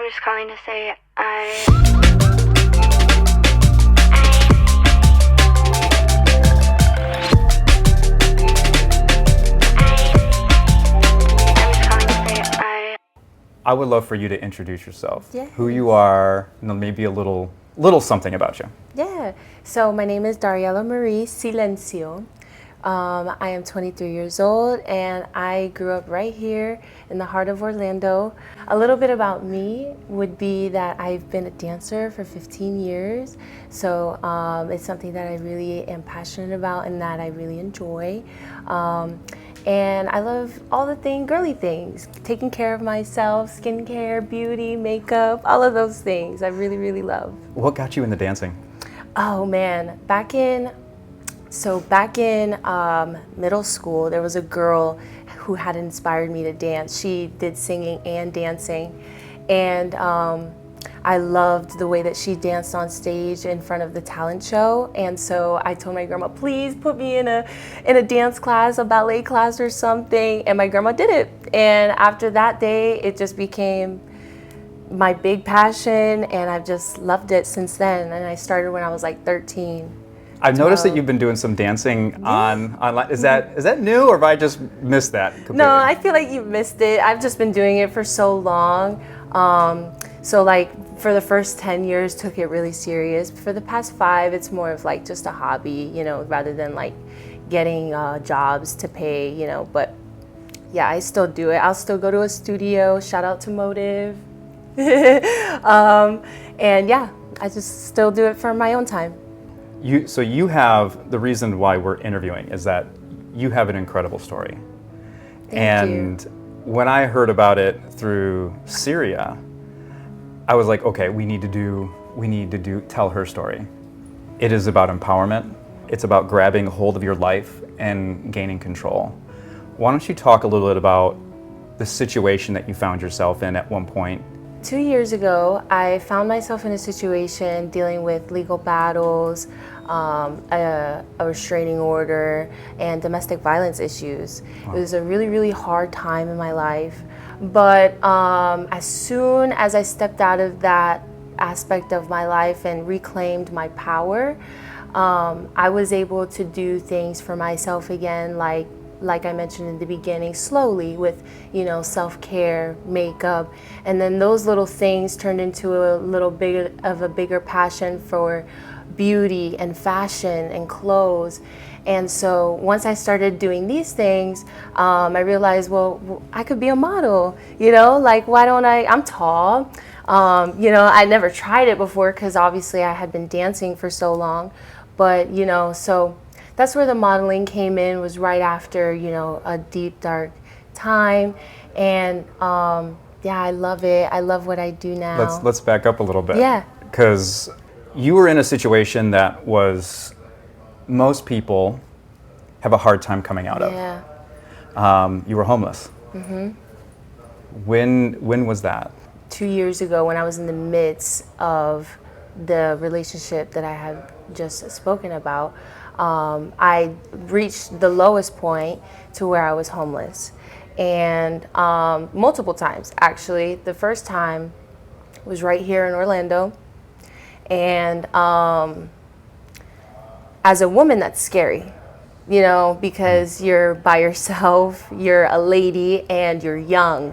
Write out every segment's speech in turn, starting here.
just calling to say I would love for you to introduce yourself. Yes. Who you are, maybe a little something about you. Yeah. So my name is Dariella Marie Silenzio. I am 23 years old and I grew up right here in the heart of Orlando. A little bit about me would be that I've been a dancer for 15 years. So it's something that I really am passionate about and that I really enjoy. And I love all the girly things, taking care of myself, skincare, beauty, makeup, all of those things I really, really love. What got you into dancing? Oh man, back in middle school, there was a girl who had inspired me to dance. She did singing and dancing, and I loved the way that she danced on stage in front of the talent show. And so I told my grandma, please put me in a dance class, a ballet class or something. And my grandma did it. And after that day, it just became my big passion, and I've just loved it since then. And I started when I was like 13. I've noticed that you've been doing some dancing online. Is that new, or have I just missed that completely? No, I feel like you missed it. I've just been doing it for so long. So like for the first 10 years, took it really serious. For the past 5, it's more of like just a hobby, rather than like getting jobs to pay, But yeah, I still do it. I'll still go to a studio. Shout out to Motive. And yeah, I just still do it for my own time. So you have, the reason why we're interviewing is that you have an incredible story. Thank you. When I heard about it through Syria, I was like, okay, we need to tell her story. It is about empowerment. It's about grabbing hold of your life and gaining control. Why don't you talk a little bit about the situation that you found yourself in at one point? 2 years ago, I found myself in a situation dealing with legal battles, a restraining order, and domestic violence issues. Wow. It was a really, really hard time in my life. But as soon as I stepped out of that aspect of my life and reclaimed my power, I was able to do things for myself again, like I mentioned in the beginning, slowly with, self-care, makeup, and then those little things turned into a bigger passion for beauty and fashion and clothes. And so once I started doing these things, I realized, well, I could be a model, why don't I'm tall. I never tried it before because obviously I had been dancing for so long, but, so that's where the modeling came in, was right after, a deep, dark time. And yeah, I love it. I love what I do now. Let's back up a little bit. Yeah. Because you were in a situation that was, most people have a hard time coming out of. Yeah. You were homeless. Mm-hmm. When was that? 2 years ago, when I was in the midst of the relationship that I had just spoken about. I reached the lowest point to where I was homeless, and multiple times actually. The first time was right here in Orlando, and as a woman, that's scary, because you're by yourself, you're a lady, and you're young,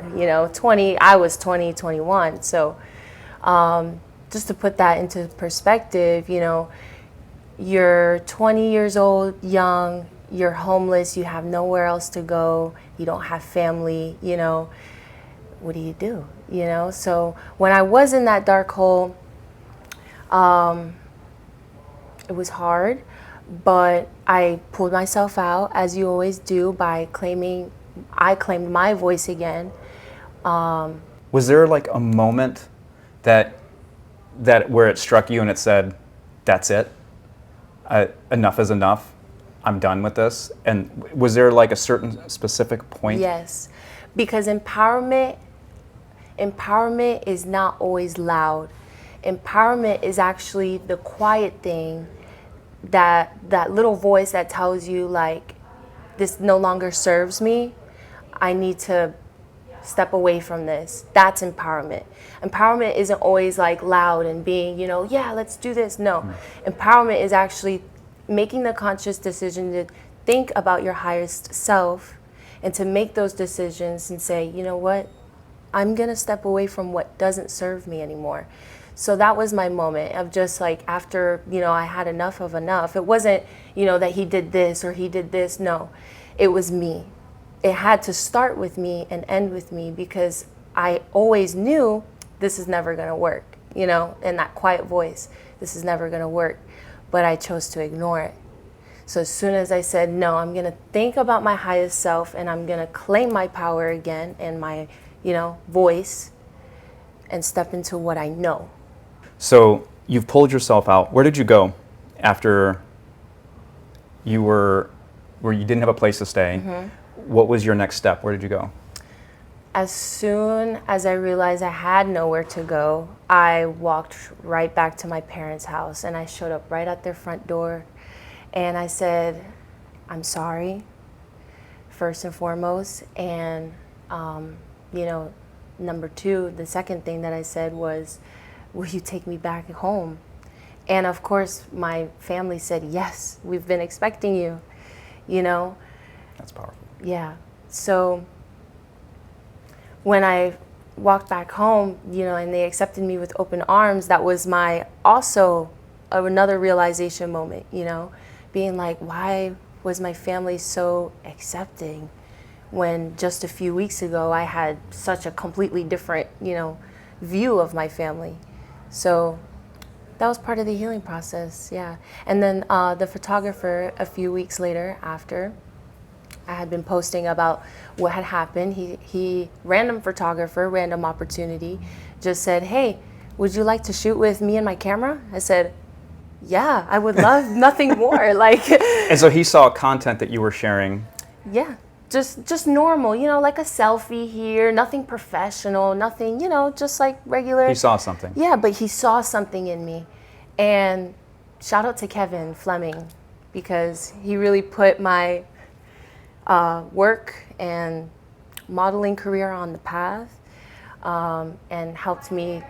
20, I was 20, 21. So just to put that into perspective, you're 20 years old, young, you're homeless, you have nowhere else to go, you don't have family, what do you do? So when I was in that dark hole, it was hard, but I pulled myself out, as you always do, by I claimed my voice again. Was there like a moment that where it struck you and it said, that's it? Enough is enough. I'm done with this. And was there like a certain specific point? Yes, because empowerment is not always loud. Empowerment is actually the quiet thing, that little voice that tells you, like, this no longer serves me. I need to step away from this. That's empowerment. Empowerment isn't always like loud and being, yeah, let's do this. No. Empowerment is actually making the conscious decision to think about your highest self and to make those decisions and say, you know what, I'm going to step away from what doesn't serve me anymore. So that was my moment of just like after, I had enough of enough. It wasn't, that he did this or he did this. No, it was me. It had to start with me and end with me because I always knew this is never going to work, in that quiet voice, this is never going to work. But I chose to ignore it. So as soon as I said, no, I'm going to think about my highest self and I'm going to claim my power again and my, voice and step into what I know. So you've pulled yourself out. Where did you go after you where you didn't have a place to stay? Mm-hmm. What was your next step? Where did you go? As soon as I realized I had nowhere to go, I walked right back to my parents' house and I showed up right at their front door and I said, I'm sorry, first and foremost. And, number two, the second thing that I said was, will you take me back home? And of course, my family said, yes, we've been expecting you, That's powerful. Yeah. So when I walked back home, and they accepted me with open arms, that was my also another realization moment, being like, why was my family so accepting when just a few weeks ago I had such a completely different, view of my family. So that was part of the healing process, yeah. And then the photographer, a few weeks later after, I had been posting about what had happened. He random photographer, random opportunity, just said, hey, would you like to shoot with me and my camera? I said, yeah, I would love nothing more. And so he saw content that you were sharing. Yeah, just normal, like a selfie here, nothing professional, nothing, just like regular. He saw something. Yeah, but he saw something in me. And shout out to Kevin Fleming, because he really put my work and modeling career on the path, and helped me,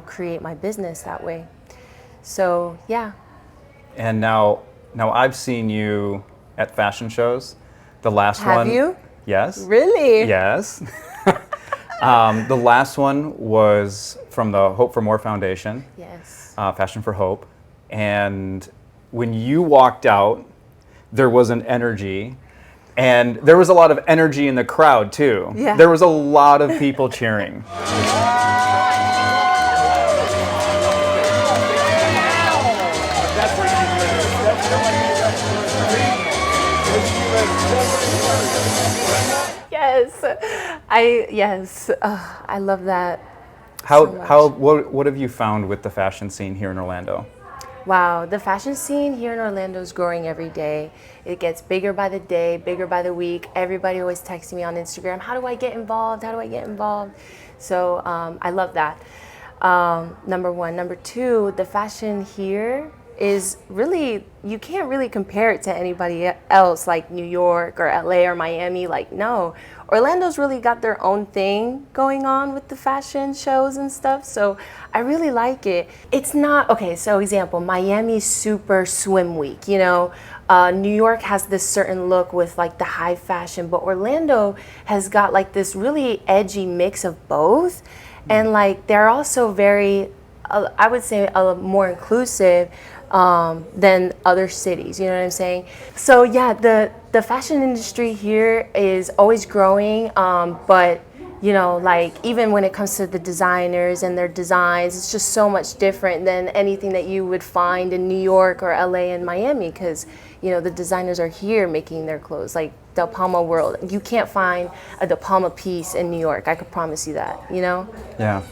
create my business that way. So, yeah. And now I've seen you at fashion shows. The last one. Have you? Yes. Really? Yes. The last one was from the Hope for More Foundation. Yes. Fashion for Hope. And when you walked out, there was an energy. And there was a lot of energy in the crowd, too. Yeah. There was a lot of people cheering. Yes. I love that. What have you found with the fashion scene here in Orlando? Wow, the fashion scene here in Orlando is growing every day. It gets bigger by the day, bigger by the week. Everybody always texting me on Instagram, how do I get involved? How do I get involved? So I love that. Number one. Number two, the fashion here is really, you can't really compare it to anybody else like New York or LA or Miami. Like, no. Orlando's really got their own thing going on with the fashion shows and stuff, so I really like it. It's not, okay, so example, Miami's super swim week, New York has this certain look with like the high fashion, but Orlando has got like this really edgy mix of both, and like they're also very, I would say, more inclusive than other cities, you know what I'm saying? So yeah, the fashion industry here is always growing, but like even when it comes to the designers and their designs, it's just so much different than anything that you would find in New York or LA and Miami, because the designers are here making their clothes, like Del Palma World. You can't find a Del Palma piece in New York, I could promise you that, Yeah.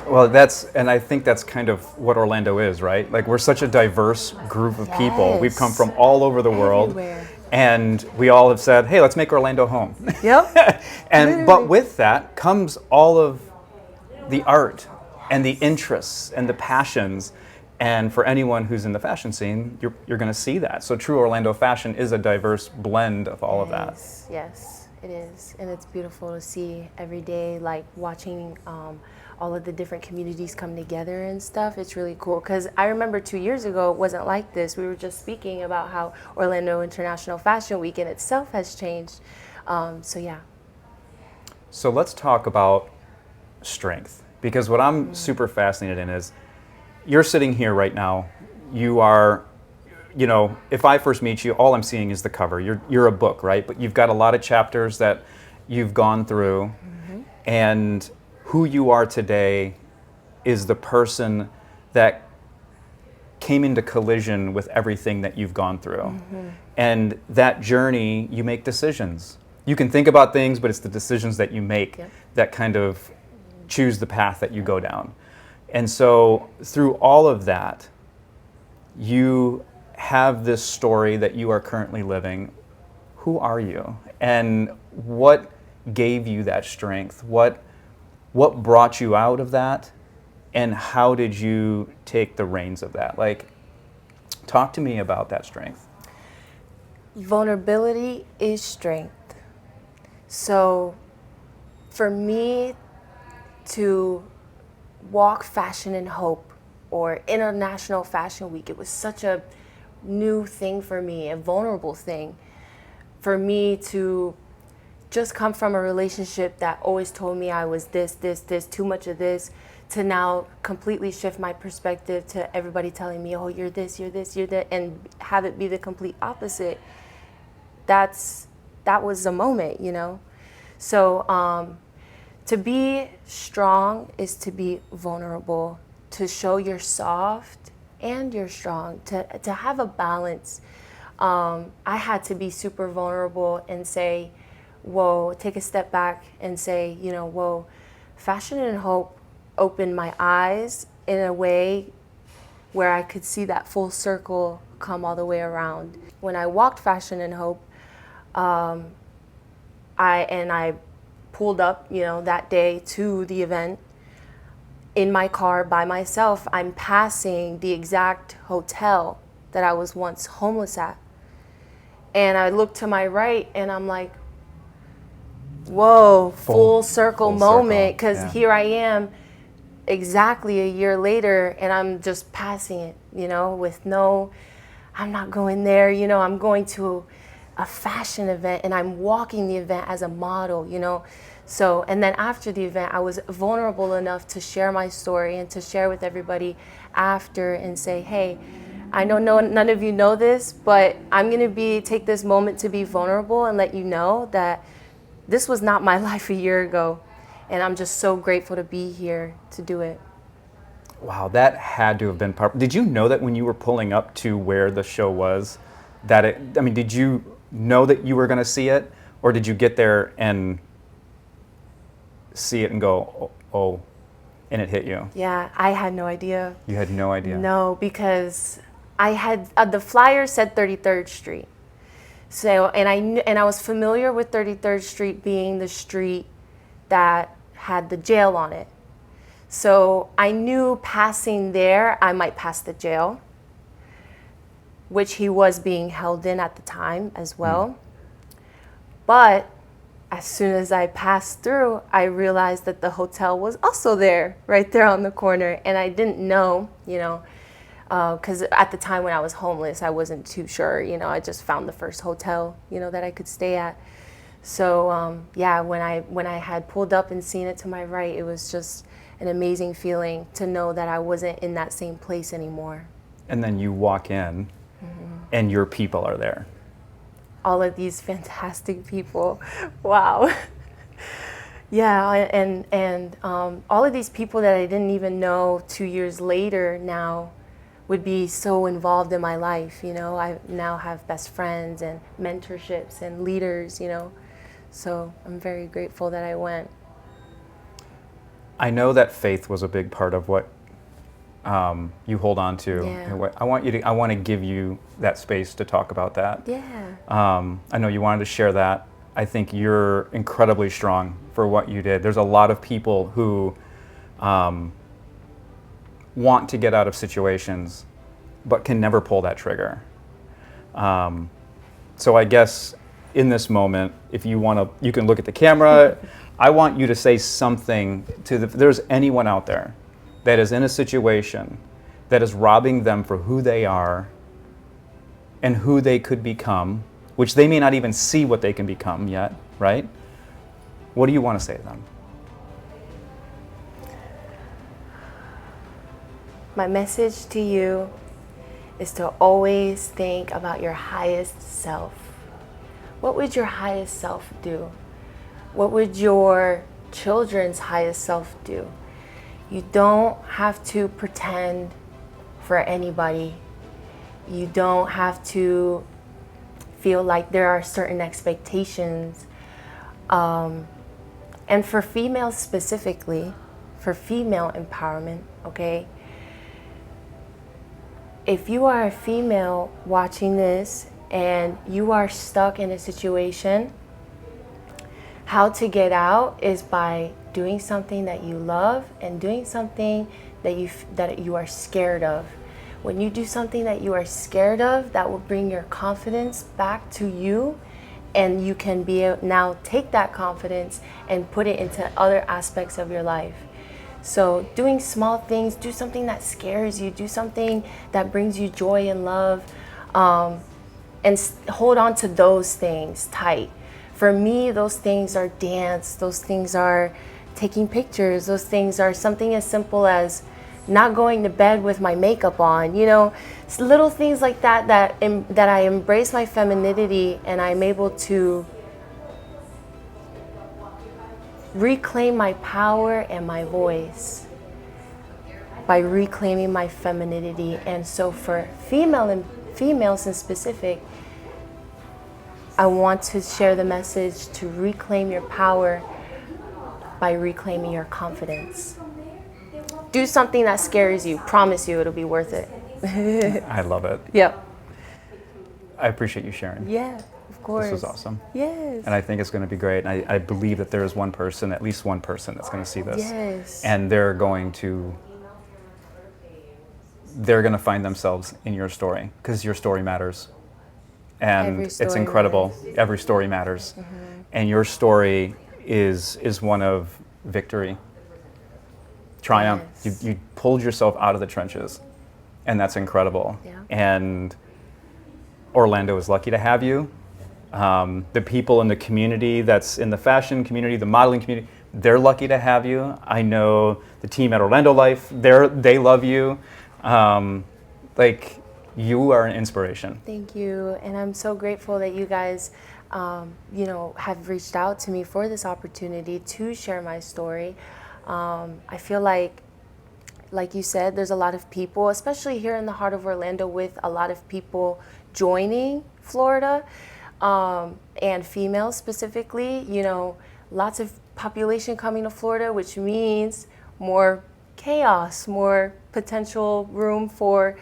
Well, and I think that's kind of what Orlando is, right? Like, we're such a diverse group of people. We've come from all over the world. Everywhere. And we all have said, hey, let's make Orlando home. Yep. But with that comes all of the art and the interests and the passions. And for anyone who's in the fashion scene, you're going to see that. So true Orlando fashion is a diverse blend of all of that. Yes. it is, and it's beautiful to see every day, like watching all of the different communities come together and stuff. It's really cool because I remember 2 years ago it wasn't like this. We were just speaking about how Orlando International Fashion Week in itself has changed. So yeah. So let's talk about strength, because what I'm super fascinated in is you're sitting here right now. You are, you know, if I first meet you, all I'm seeing is the cover. You're a book, right? But you've got a lot of chapters that you've gone through, and who you are today is the person that came into collision with everything that you've gone through. And that journey, you make decisions. You can think about things, but it's the decisions that you make that kind of choose the path that you go down. And so through all of that, you have this story that you are currently living. Who are you? And what gave you that strength? What brought you out of that? And how did you take the reins of that? Like, talk to me about that strength. Vulnerability is strength. So for me to walk Fashion and Hope or International Fashion Week, it was such a new thing for me, a vulnerable thing. For me to just come from a relationship that always told me I was this, too much of this, to now completely shift my perspective to everybody telling me, oh, you're this, you're that, and have it be the complete opposite. That was the moment, you know? So to be strong is to be vulnerable, to show you're soft and you're strong, to have a balance. I had to be super vulnerable and say, whoa, take a step back and say, you know, whoa, Fashion and Hope opened my eyes in a way where I could see that full circle come all the way around. When I walked Fashion and Hope, I pulled up, you know, that day to the event in my car by myself. I'm passing the exact hotel that I was once homeless at. And I look to my right and I'm like, whoa, full circle moment, because here I am exactly a year later and I'm just passing it, you know, with no, I'm not going there, you know, I'm going to a fashion event and I'm walking the event as a model, you know. So, and then after the event, I was vulnerable enough to share my story and to share with everybody after and say, hey, I know none of you know this, but I'm going to take this moment to be vulnerable and let you know that this was not my life a year ago. And I'm just so grateful to be here to do it. Wow, that had to have been powerful. Did you know that when you were pulling up to where the show was, that did you know that you were going to see it? Or did you get there and see it and go, oh, and it hit you? Yeah, I had no idea. You had no idea? No, because I had, the flyer said 33rd Street. So, and I was familiar with 33rd Street being the street that had the jail on it. So I knew passing there, I might pass the jail, which he was being held in at the time as well. But as soon as I passed through, I realized that the hotel was also there, right there on the corner. And I didn't know, you know, because at the time when I was homeless, I wasn't too sure, you know, I just found the first hotel, you know, that I could stay at. So yeah, when I had pulled up and seen it to my right, it was just an amazing feeling to know that I wasn't in that same place anymore. And then you walk in and your people are there. All of these fantastic people. Wow. Yeah, and all of these people that I didn't even know 2 years later now would be so involved in my life, you know. I now have best friends and mentorships and leaders, you know. So I'm very grateful that I went. I know that faith was a big part of what you hold on to. Yeah. I want to give you that space to talk about that. Yeah. I know you wanted to share that. I think you're incredibly strong for what you did. There's a lot of people who want to get out of situations, but can never pull that trigger. So I guess in this moment, if you want to, you can look at the camera. I want you to say something to if there's anyone out there that is in a situation that is robbing them for who they are and who they could become, which they may not even see what they can become yet, right? What do you want to say to them? My message to you is to always think about your highest self. What would your highest self do? What would your children's highest self do? You don't have to pretend for anybody. You don't have to feel like there are certain expectations. And for females specifically, for female empowerment, okay? If you are a female watching this and you are stuck in a situation, how to get out is by doing something that you love and doing something that you are scared of. When you do something that you are scared of, that will bring your confidence back to you, and you can now take that confidence and put it into other aspects of your life. So doing small things, do something that scares you, do something that brings you joy and love, and hold on to those things tight. For me, those things are dance, those things are taking pictures, those things are something as simple as not going to bed with my makeup on, you know, it's little things like that I embrace my femininity, and I'm able to reclaim my power and my voice by reclaiming my femininity. And so for females in specific, I want to share the message to reclaim your power by reclaiming your confidence. Do something that scares you. Promise you it'll be worth it. I love it. Yep. I appreciate you sharing. Yeah, of course. This was awesome. Yes. And I think it's going to be great. And I believe that there is one person, at least one person, that's going to see this. Yes. And they're going to find themselves in your story, because your story matters. And it's incredible. Matters. Every story matters. Mm-hmm. And your story is one of victory, triumph. Yes. You pulled yourself out of the trenches, and that's incredible. Yeah. And Orlando is lucky to have you. The people in the community, that's in the fashion community, the modeling community, they're lucky to have you. I know the team at Orlando Life, they love you. You are an inspiration. Thank you, and I'm so grateful that you guys, have reached out to me for this opportunity to share my story. I feel like you said, there's a lot of people, especially here in the heart of Orlando, with a lot of people joining Florida, and females specifically. Lots of population coming to Florida, which means more chaos, more potential room for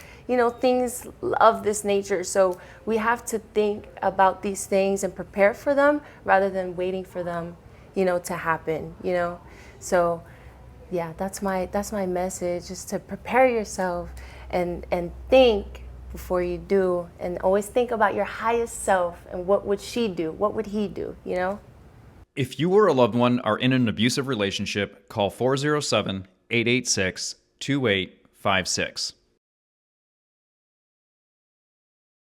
things of this nature. So we have to think about these things and prepare for them rather than waiting for them to happen. So yeah, that's my message, is to prepare yourself and think before you do, and always think about your highest self and what would she do, what would he do. If you or a loved one are in an abusive relationship, call 407-886-2856.